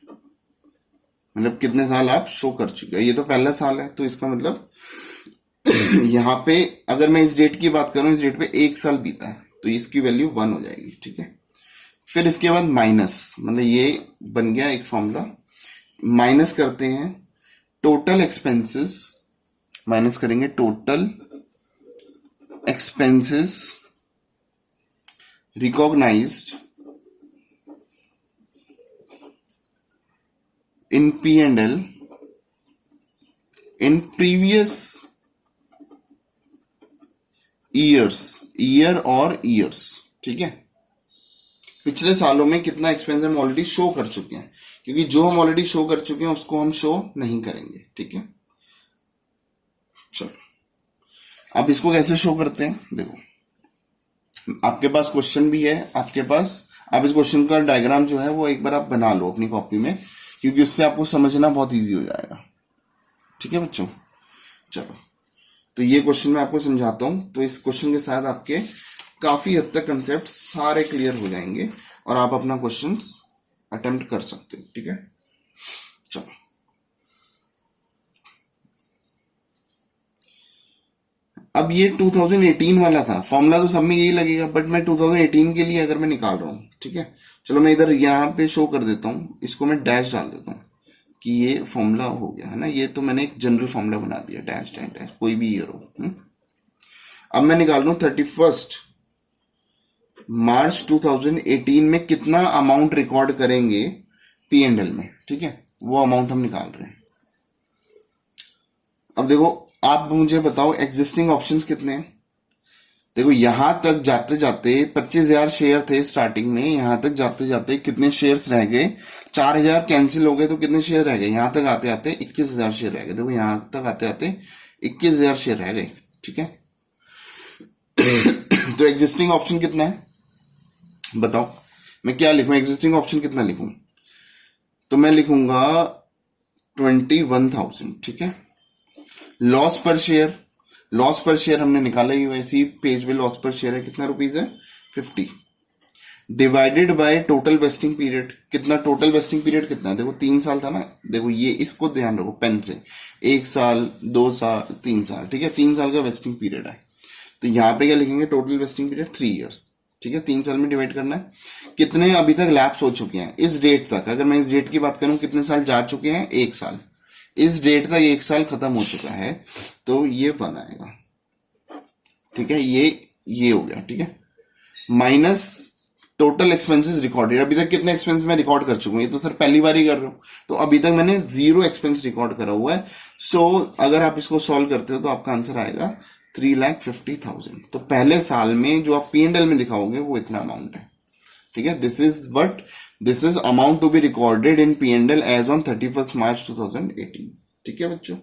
मतलब कितने साल आप शो कर चुके हैं। ये तो पहला साल है, तो इसका मतलब यहां पे अगर मैं इस डेट की बात करूं, इस डेट पे 1 साल बीता है, तो इसकी वैल्यू 1 हो जाएगी। ठीक है, फिर इसके बाद माइनस, मतलब ये बन गया एक फॉर्मूला। माइनस करते हैं टोटल एक्सपेंसेस, माइनस करेंगे total expenses recognised in P&L in previous year और ईयर्स। ठीक है, पिछले सालों में कितना एक्सपेंस हम ऑलरेडी शो कर चुके हैं, क्योंकि जो हम ऑलरेडी शो कर चुके हैं उसको हम शो नहीं करेंगे। ठीक है, चलो अब इसको कैसे शो करते हैं, देखो आपके पास क्वेश्चन भी है, आपके पास आप इस क्वेश्चन का डायग्राम जो है वो एक बार आप बना लो अपनी कॉपी में, क्योंकि उससे आपको समझना बहुत इजी हो जाएगा। ठीक है बच्चों, चलो तो ये क्वेश्चन मैं आपको समझाता हूं। तो इस क्वेश्चन के साथ आपके काफी हद तक कंसेप्ट सारे क्लियर हो जाएंगे और आप अपना क्वेश्चन अटेम्प्ट कर सकते हो। ठीक है, चलो अब ये 2018 वाला था, फॉर्मूला तो सब में यही लगेगा, बट मैं 2018 के लिए अगर मैं निकाल रहा हूं, ठीक है, चलो मैं इधर यहां पे शो कर देता हूं, इसको मैं डैश डाल देता हूं कि ये फॉर्मूला हो गया है ना। ये तो मैंने एक जनरल फॉर्मूला बना दिया, डैश डैश डैश, कोई भी ईयर हो। अब मैं निकाल रहा हूं 31 मार्च 2018 में कितना अमाउंट रिकॉर्ड करेंगे P&L में। ठीक है, वो अमाउंट हम निकाल रहे हैं। अब देखो आप मुझे बताओ एग्जिस्टिंग ऑप्शंस कितने हैं। देखो यहां तक जाते जाते 25,000 शेयर थे स्टार्टिंग में, यहां तक जाते जाते कितने शेयर्स रह गए, 4,000 कैंसिल हो गए, तो कितने शेयर रह गए, यहां तक आते आते 21,000 शेयर रह गए। देखो यहां तक आते आते 21,000 शेयर रह गए। ठीक है, तो एग्जिस्टिंग ऑप्शन कितना है बताओ, मैं क्या लिखूं, एग्जिस्टिंग ऑप्शन कितना लिखूं, तो मैं लिखूंगा 21,000। ठीक है, लॉस पर शेयर हमने निकाला ही, वैसे ही पेज पे लॉस पर शेयर है, कितना रुपीज है 50, divided by total vesting period. कितना टोटल वेस्टिंग पीरियड कितना है, देखो 3 साल था ना। देखो ये इसको ध्यान रखो पेन से, 1 साल 2 साल 3 साल। ठीक है, 3 साल का वेस्टिंग पीरियड है, तो यहाँ पे क्या लिखेंगे, टोटल वेस्टिंग पीरियड 3 years। ठीक है, 3 साल में डिवाइड करना है। कितने अभी तक लैप्स हो चुके हैं इस डेट तक, अगर मैं इस डेट की बात करूं कितने साल जा चुके हैं, 1 साल। इस डेट तक 1 साल खत्म हो चुका है, तो ये 1 आएगा। ठीक है, ये हो गया। ठीक है, माइनस टोटल एक्सपेंसेस रिकॉर्डेड, अभी तक कितने एक्सपेंस मैं रिकॉर्ड कर चुका हूं, ये तो सर पहली बार ही कर रहा हूं, तो अभी तक मैंने 0 एक्सपेंस रिकॉर्ड करा हुआ है। सो अगर आप इसको सॉल्व करते हो तो आपका आंसर आएगा 3,50,000। तो पहले साल में जो आप P&L में दिखाओगे वो इतना अमाउंट है। ठीक है, this is amount to be recorded in P&L as on 31 March 2018। ठीक है बच्चों,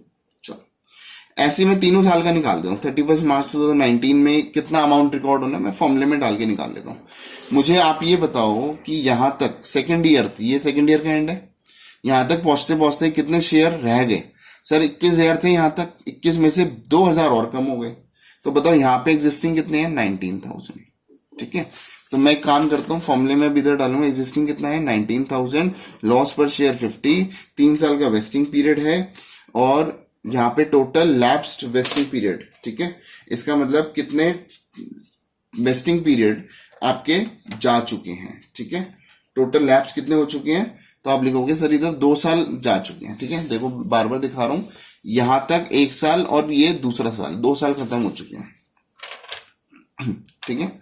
चलो ऐसे मैं तीनों साल का निकाल देता हूँ। 31 मार्च 2019 में कितना अमाउंट रिकॉर्ड होना है, मैं फॉर्मूले में डाल के निकाल देता हूँ। मुझे आप ये बताओ कि यहां तक सेकेंड ईयर, ये सेकेंड ईयर का एंड है, यहां तक पहुंचते पहुंचते कितने शेयर रह गए, सर 21,000 थे यहां तक, 21 में से 2,000 और कम हो गए, तो बताओ यहां पे एग्जिस्टिंग कितने हैं, 19,000। ठीक है, तो मैं काम करता हूं, फॉर्मूले में भी इधर डालूंगा, एग्जिस्टिंग कितना है 19,000, लॉस पर शेयर 50, 3 साल का वेस्टिंग पीरियड है, और यहाँ पे टोटल लैप्स्ड वेस्टिंग पीरियड। ठीक है, इसका मतलब कितने वेस्टिंग पीरियड आपके जा चुके हैं। ठीक है, टोटल लैप्स कितने हो चुके हैं, तो आप लिखोगे सर इधर 2 साल जा चुके हैं। ठीक है, देखो बार बार दिखा रहा हूं, यहां तक 1 साल और ये दूसरा साल, 2 साल खत्म हो चुके हैं। ठीक है,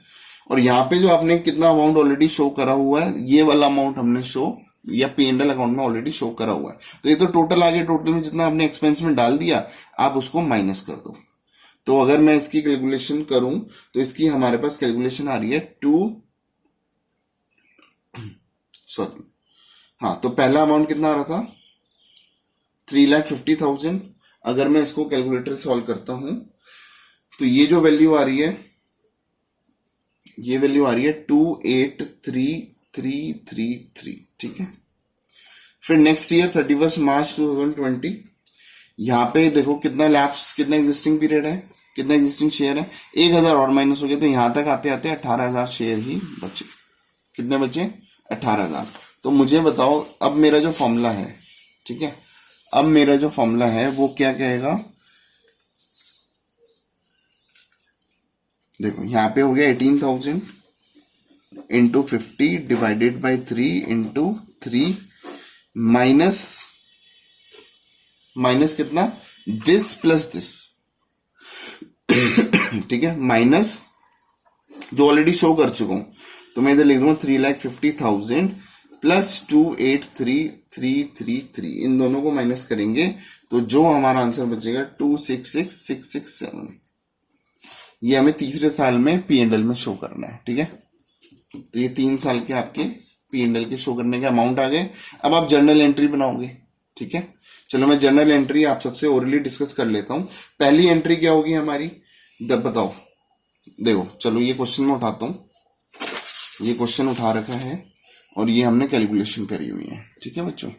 और यहाँ पे जो आपने कितना अमाउंट ऑलरेडी शो करा हुआ है, ये वाला अमाउंट हमने शो या P&L अकाउंट में ऑलरेडी शो करा हुआ है, तो ये तो टोटल आ गया। टोटल में जितना आपने एक्सपेंस में डाल दिया, आप उसको माइनस कर दो, तो अगर मैं इसकी कैलकुलेशन करूं तो इसकी हमारे पास कैलकुलेशन आ रही है सॉरी, हाँ, तो पहला अमाउंट कितना आ रहा था 3,50,000। अगर मैं इसको कैलकुलेटर सॉल्व करता हूं तो ये जो वैल्यू आ रही है, ये वैल्यू आ रही है 283,333, ठीक है। फिर नेक्स्ट ईयर 31 मार्च 2020, यहाँ पे देखो कितना लैप्स, कितना एग्जिस्टिंग पीरियड है, कितना एग्जिस्टिंग शेयर है, 1,000 और माइनस हो गया, तो यहां तक आते आते 18,000 शेयर ही बचे। कितने बचे? 18,000। तो मुझे बताओ अब मेरा जो फॉर्मूला है, ठीक है, अब मेरा जो फॉर्मूला है वो क्या कहेगा, देखो यहाँ पे हो गया 18,000 into 50 divided by 3 into 3 minus कितना, दिस प्लस दिस, ठीक है, माइनस जो ऑलरेडी शो कर चुका हूं, तो मैं इधर लिख दूंगा 3,50,000 प्लस 283,333, इन दोनों को माइनस करेंगे तो जो हमारा आंसर बचेगा 266,667। ये हमें तीसरे साल में P&L में शो करना है, ठीक है। तो ये 3 साल के आपके P&L के शो करने के अमाउंट आ गए। अब आप जर्नल एंट्री बनाओगे, ठीक है। चलो मैं जर्नल एंट्री आप सबसे ओरली डिस्कस कर लेता हूं। पहली एंट्री क्या होगी हमारी, जब बताओ, देखो चलो ये क्वेश्चन में उठाता हूं, ये क्वेश्चन उठा रखा है और ये हमने कैलकुलेशन करी हुई है, ठीक है बच्चों,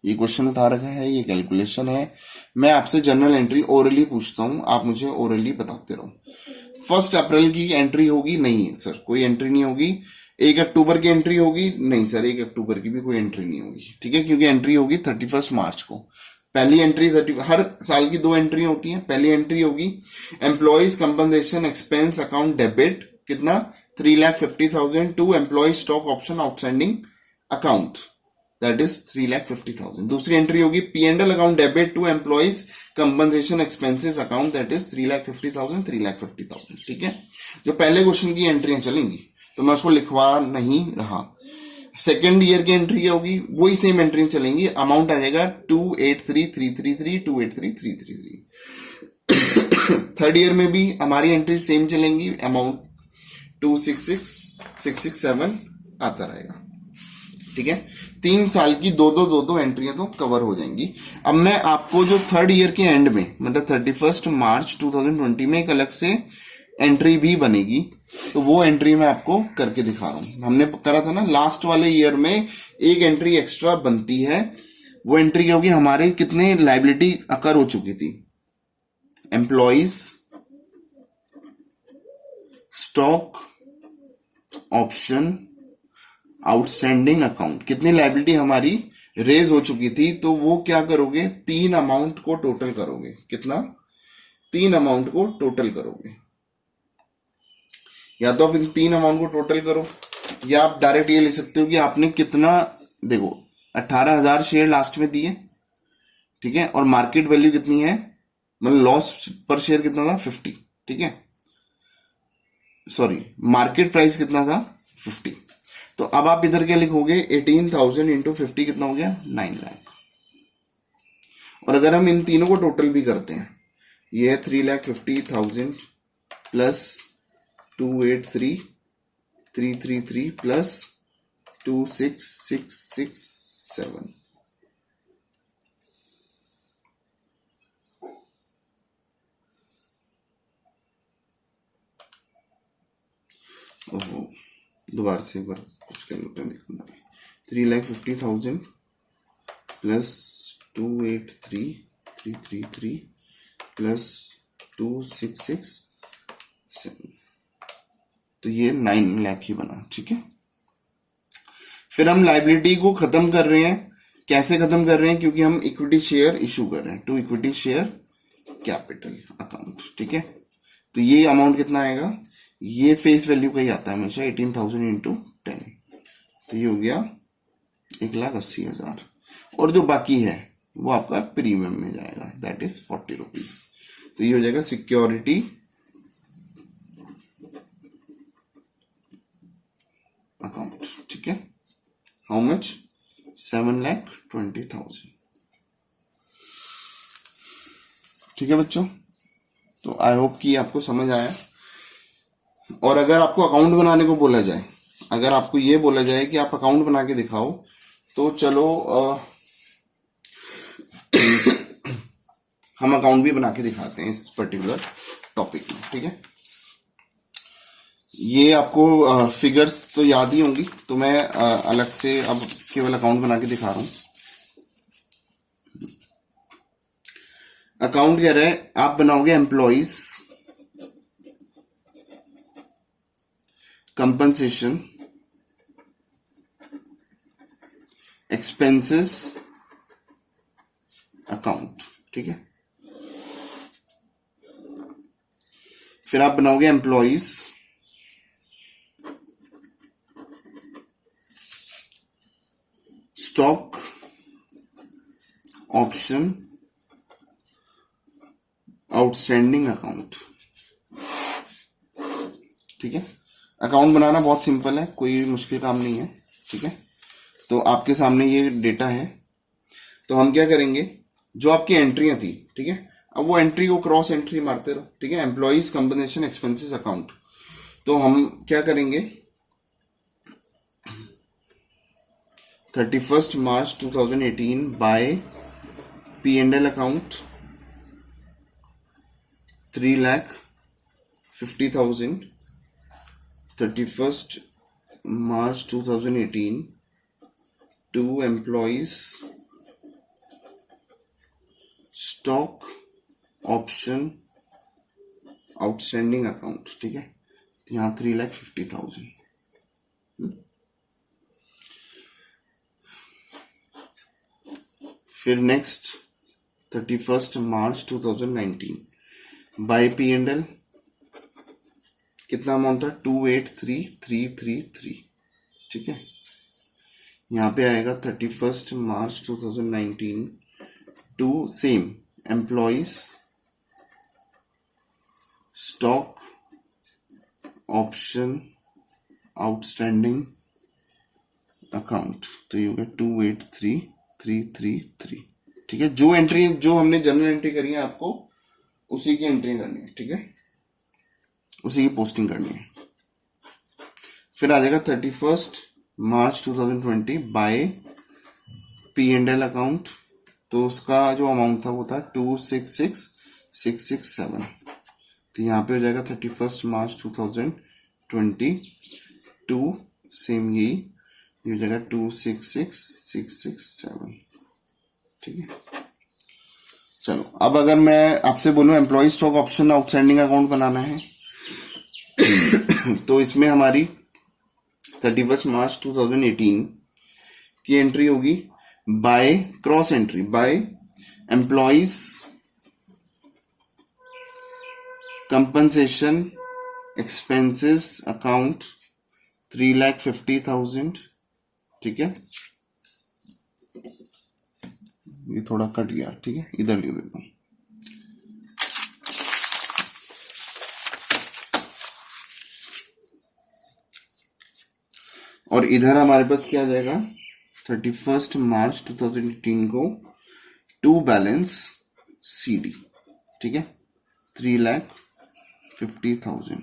ये क्वेश्चन उठा रखा है, ये कैलकुलेशन है। मैं आपसे जर्नल एंट्री ओरली पूछता हूं, आप मुझे ओरली बताते रहो। 1 अप्रैल की एंट्री होगी? नहीं सर, कोई एंट्री नहीं होगी। 1 अक्टूबर की एंट्री होगी? नहीं सर, 1 अक्टूबर की भी कोई एंट्री नहीं होगी, ठीक है, क्योंकि एंट्री होगी 31 मार्च को। पहली एंट्री हर साल की 2 एंट्री होती है। पहली एंट्री होगी employees compensation expense account debit, कितना, 3,50,000 to employ stock option outstanding account, that is 3,50,000। दूसरी एंट्री होगी P&L account debit to employees compensation expenses account, that is 3,50,000, 3,50,000, ठीक है। जो पहले क्वेश्चन की एंट्रियां चलेंगी तो मैं उसको लिखवा नहीं रहा। सेकेंड ईयर की एंट्री होगी, वही सेम एंट्री चलेंगी, अमाउंट आ जाएगा 283,333, 283,333। थर्ड ईयर में भी हमारी एंट्री सेम चलेंगी, अमाउंट 266,667 आता रहेगा, ठीक है। 3 साल की दो एंट्रियां तो कवर हो जाएंगी। अब मैं आपको जो थर्ड ईयर के एंड में, मतलब 31 मार्च 2020 में एक अलग से एंट्री भी बनेगी, तो वो एंट्री मैं आपको करके दिखा रहा हूं। हमने करा था ना लास्ट वाले ईयर में एक एंट्री एक्स्ट्रा बनती है, वो एंट्री क्या होगी, हमारे कितने लाइबिलिटी अकर हो चुकी थी, employees stock option outstanding account, कितनी लाइबिलिटी हमारी रेज हो चुकी थी, तो वो क्या करोगे, 3 अमाउंट को टोटल करोगे। कितना? 3 अमाउंट को टोटल करोगे। या तो आप इन 3 अमाउंट को टोटल करो, या आप डायरेक्ट ये लिख सकते हो कि आपने कितना, देखो 18,000 शेयर लास्ट में दिए, ठीक है, और मार्केट वैल्यू कितनी है, मतलब लॉस पर शेयर कितना था, 50, ठीक है, सॉरी मार्केट प्राइस कितना था, 50। तो अब आप इधर क्या लिखोगे, 18,000 इंटू 50 कितना हो गया, 9 लाख। और अगर हम इन तीनों को टोटल भी करते हैं, ये है 3,50,000 प्लस 283,333 प्लस 26,667, ओहो दोबारा से एक बार कुछ कैलकुलेटर दिखाना है। 3,50,000 प्लस 283,333 प्लस 2667, तो ये 9 लाख ही बना, ठीक है। फिर हम लाइबिलिटी को खत्म कर रहे हैं। कैसे खत्म कर रहे हैं, क्योंकि हम इक्विटी शेयर इशू कर रहे हैं, to equity share capital account, ठीक है। तो ये अमाउंट कितना आएगा, ये फेस वैल्यू का ही आता है हमेशा, 18,000 इंटू 10, तो ये हो गया 1,80,000। और जो बाकी है वो आपका प्रीमियम में जाएगा, दैट इज 40 रुपीज। तो ये हो जाएगा सिक्योरिटी अकाउंट, ठीक है। हाउ मच, 7,20,000, ठीक है बच्चों। तो आई होप कि आपको समझ आया। और अगर आपको अकाउंट बनाने को बोला जाए, अगर आपको ये बोला जाए कि आप अकाउंट बना के दिखाओ, तो चलो हम अकाउंट भी बना के दिखाते हैं इस पर्टिकुलर टॉपिक में, ठीक है। ये आपको फिगर्स तो याद ही होंगी, तो मैं अलग से अब केवल अकाउंट बना के दिखा रहा हूं। अकाउंट कह रहा है आप बनाओगे एम्प्लॉइज कंपनसेशन एक्सपेंसेस अकाउंट, ठीक है। फिर आप बनाओगे employees stock option outstanding account, ठीक है। अकाउंट बनाना बहुत सिंपल है, कोई मुश्किल काम नहीं है, ठीक है। तो आपके सामने ये डेटा है, तो हम क्या करेंगे, जो आपकी एंट्रियां थी, ठीक है, अब वो एंट्री को क्रॉस एंट्री मारते रहो, ठीक है। एम्प्लॉइज कंपनसेशन एक्सपेंसेस अकाउंट, तो हम क्या करेंगे, 31 March 2018 bye P&L account 3,50,000, 31 March 2018 to employees stock option outstanding account, ठीक है। यहाँ 3,50,000। फिर नेक्स्ट 31 मार्च 2019 बाय P&L कितना अमाउंट था, 283,333, ठीक है। यहाँ पे आएगा 31 March 2019 to same employees stock option outstanding account, तो ये होगा 283,333, ठीक है। जो एंट्री, जो हमने जनरल एंट्री करी है, आपको उसी की एंट्री करनी है, ठीक है, उसी की पोस्टिंग करनी है। फिर आ जाएगा 31 मार्च 2020 बाय P&L अकाउंट, तो उसका जो अमाउंट था वो था 266,667, तो यहाँ पे हो जाएगा 31 मार्च 2020 टू सेम यही हो जाएगा 266,667, ठीक है। चलो, अब अगर मैं आपसे बोलूं employ stock option outstanding account बनाना है तो इसमें हमारी 31 मार्च 2018 की एंट्री होगी by cross entry by employees compensation expenses account 3,50,000, ठीक है। ये थोड़ा कट गया, ठीक है, इधर लिख देता हूं। और इधर हमारे पास क्या आ जाएगा, 31 मार्च 2018 को टू बैलेंस CD, ठीक है, 3,50,000।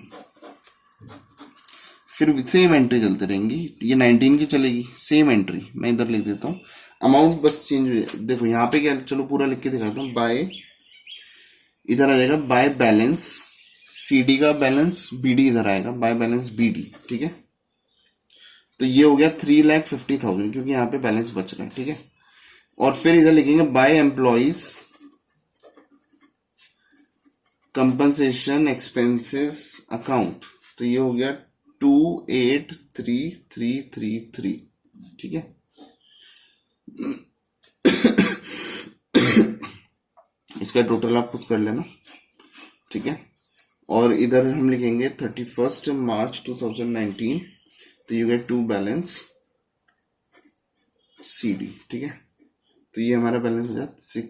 फिर सेम एंट्री चलते रहेंगी, ये 19 की चलेगी, सेम एंट्री मैं इधर लिख देता हूँ, अमाउंट बस चेंज, देखो यहाँ पे क्या, चलो पूरा लिख के दिखाता हूँ। बाय, इधर आ जाएगा बाय बैलेंस CD का बैलेंस, BD इधर आएगा बाय बैलेंस BD, ठीक है। तो ये हो गया 3,50,000 क्योंकि यहाँ पे बैलेंस बच रहा है, ठीक है। और फिर इधर लिखेंगे by employees compensation expenses account, तो ये हो गया 283,333, ठीक है। इसका टोटल आप खुद कर लेना, ठीक है। और इधर हम लिखेंगे 31 मार्च 2019, तो you get to balance CD, ठीक है। तो ये हमारा बैलेंस हो जाए 6।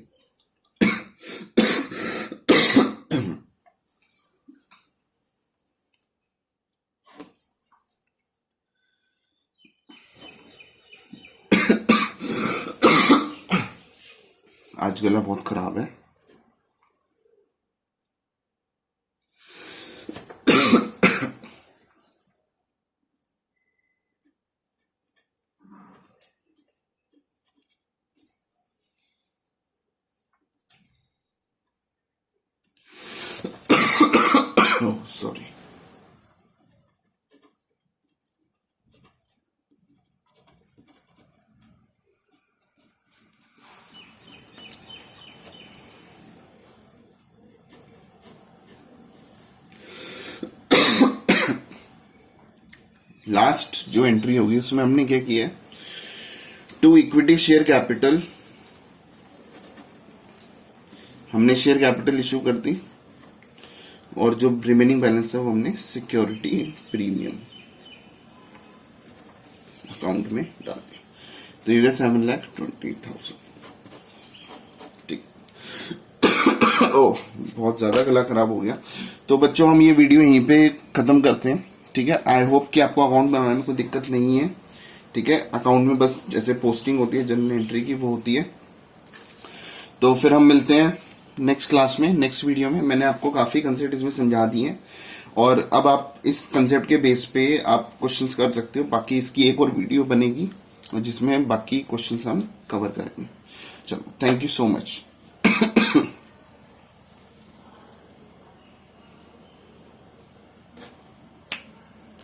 आज गला बहुत खराब है। सॉरी। लास्ट जो एंट्री होगी उसमें हमने क्या किया है, टू इक्विटी शेयर कैपिटल, हमने शेयर कैपिटल इशू कर दी और जो रिमेनिंग बैलेंस है वो हमने सिक्योरिटी प्रीमियम अकाउंट में डाल दी। तो ये 7,20,000। ठीक। ओह, बहुत ज्यादा गला खराब हो गया। तो बच्चों हम ये वीडियो यहीं पे खत्म करते हैं। ठीक है, आई होप कि आपको अकाउंट बनाने में कोई दिक्कत नहीं है। ठीक है, अकाउंट में बस जैसे पोस्टिंग होती है जनरल एंट्री की वो होती है। तो फिर हम मिलते हैं नेक्स्ट क्लास में, नेक्स्ट वीडियो में। मैंने आपको काफी कंसेप्ट इसमें समझा दिए हैं और अब आप इस कंसेप्ट के बेस पे आप क्वेश्चंस कर सकते हो। बाकी इसकी एक और वीडियो बनेगी जिसमें बाकी क्वेश्चंस हम कवर करेंगे। चलो, थैंक यू सो मच।